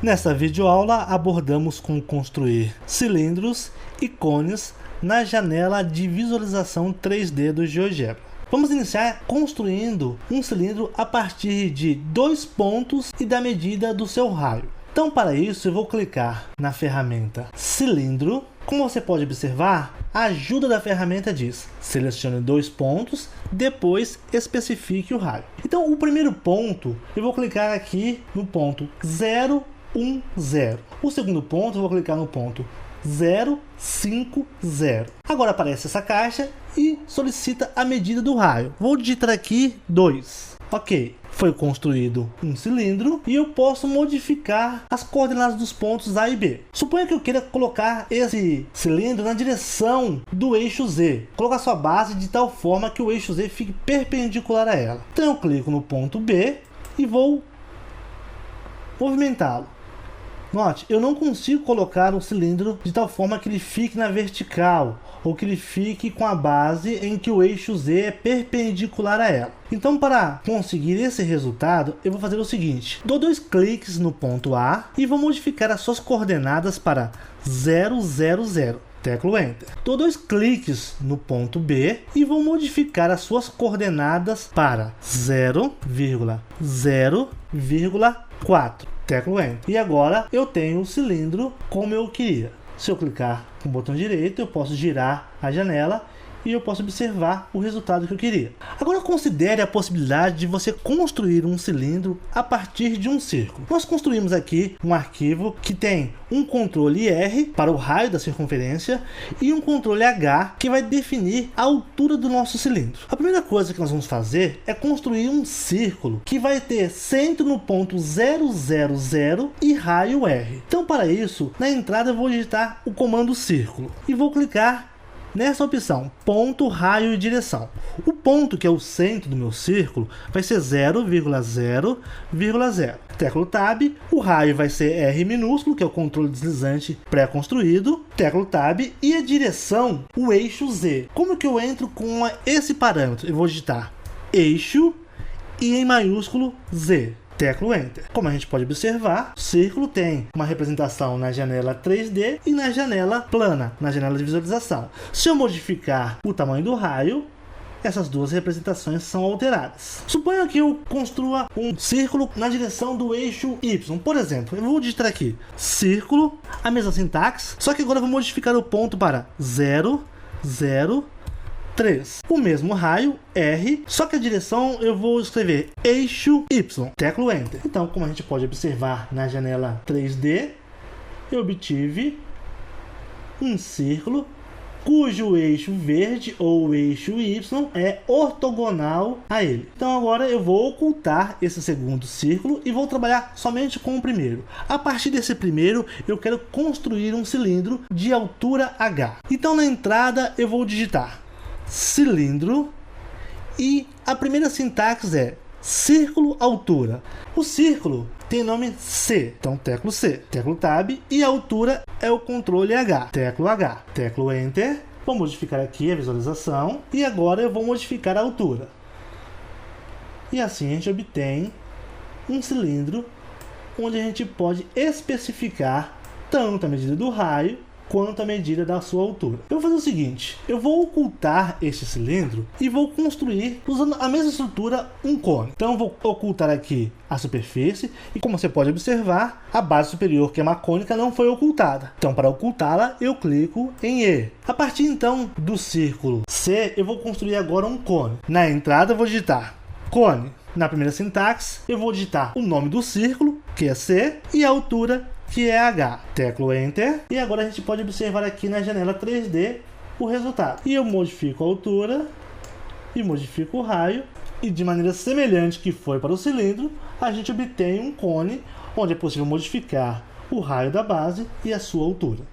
Nesta videoaula abordamos como construir cilindros e cones na janela de visualização 3D do GeoGebra. Vamos iniciar construindo um cilindro a partir de 2 pontos e da medida do seu raio. Então, para isso, eu vou clicar na ferramenta Cilindro. Como você pode observar, a ajuda da ferramenta diz: selecione 2 pontos, depois especifique o raio. Então, o primeiro ponto, eu vou clicar aqui no ponto 0, 1, 0. O segundo ponto, eu vou clicar no ponto 0, 5, 0. Agora aparece essa caixa e solicita a medida do raio. Vou digitar aqui 2. Ok. Foi construído um cilindro e eu posso modificar as coordenadas dos pontos A e B. Suponha que eu queira colocar esse cilindro na direção do eixo Z. Colocar sua base de tal forma que o eixo Z fique perpendicular a ela. Então eu clico no ponto B e vou movimentá-lo. Note, eu não consigo colocar um cilindro de tal forma que ele fique na vertical ou que ele fique com a base em que o eixo Z é perpendicular a ela. Então, para conseguir esse resultado, eu vou fazer o seguinte: dou 2 cliques no ponto A e vou modificar as suas coordenadas para 0, 0, 0. Teclo Enter. Dou 2 cliques no ponto B e vou modificar as suas coordenadas para 0,0,4. Teclo Enter. E agora eu tenho o cilindro como eu queria. Se eu clicar com o botão direito, eu posso girar a janela e eu posso observar o resultado que eu queria. Agora considere a possibilidade de você construir um cilindro a partir de um círculo. Nós construímos aqui um arquivo que tem um controle R para o raio da circunferência e um controle H que vai definir a altura do nosso cilindro. A primeira coisa que nós vamos fazer é construir um círculo que vai ter centro no ponto 0, 0, 0 e raio R. Então, para isso, na entrada eu vou digitar o comando círculo e vou clicar nessa opção, ponto, raio e direção. O ponto, que é o centro do meu círculo, vai ser 0,0,0. Teclo Tab. O raio vai ser R minúsculo, que é o controle deslizante pré-construído. Teclo Tab. E a direção, o eixo Z. Como que eu entro com esse parâmetro? Eu vou digitar eixo e em maiúsculo Z. Teclo Enter. Como a gente pode observar, o círculo tem uma representação na janela 3D e na janela plana, na janela de visualização. Se eu modificar o tamanho do raio, essas duas representações são alteradas. Suponha que eu construa um círculo na direção do eixo Y. Por exemplo, eu vou digitar aqui círculo, a mesma sintaxe, só que agora eu vou modificar o ponto para 0, 0, 3. O mesmo raio, R, só que a direção eu vou escrever eixo Y. Teclo Enter. Então, como a gente pode observar na janela 3D, eu obtive um círculo cujo eixo verde ou eixo Y é ortogonal a ele. Então agora eu vou ocultar esse segundo círculo e vou trabalhar somente com o primeiro. A partir desse primeiro eu quero construir um cilindro de altura H. Então na entrada eu vou digitar cilindro e a primeira sintaxe é círculo altura. O círculo tem nome C, então teclo C, teclo Tab, e a altura é o controle H, teclo H, teclo Enter. Vou modificar aqui a visualização e agora eu vou modificar a altura. E assim a gente obtém um cilindro onde a gente pode especificar tanto a medida do raio quanto a medida da sua altura. Eu vou fazer o seguinte: eu vou ocultar este cilindro e vou construir, usando a mesma estrutura, um cone. Então eu vou ocultar aqui a superfície e, como você pode observar, a base superior, que é uma cônica, não foi ocultada. Então, para ocultá-la, eu clico em E. A partir então do círculo C, eu vou construir agora um cone. Na entrada eu vou digitar cone. Na primeira sintaxe eu vou digitar o nome do círculo, que é C, e a altura, que é H. Teclo Enter. E agora a gente pode observar aqui na janela 3D o resultado. E eu modifico a altura e modifico o raio. E de maneira semelhante que foi para o cilindro, a gente obtém um cone onde é possível modificar o raio da base e a sua altura.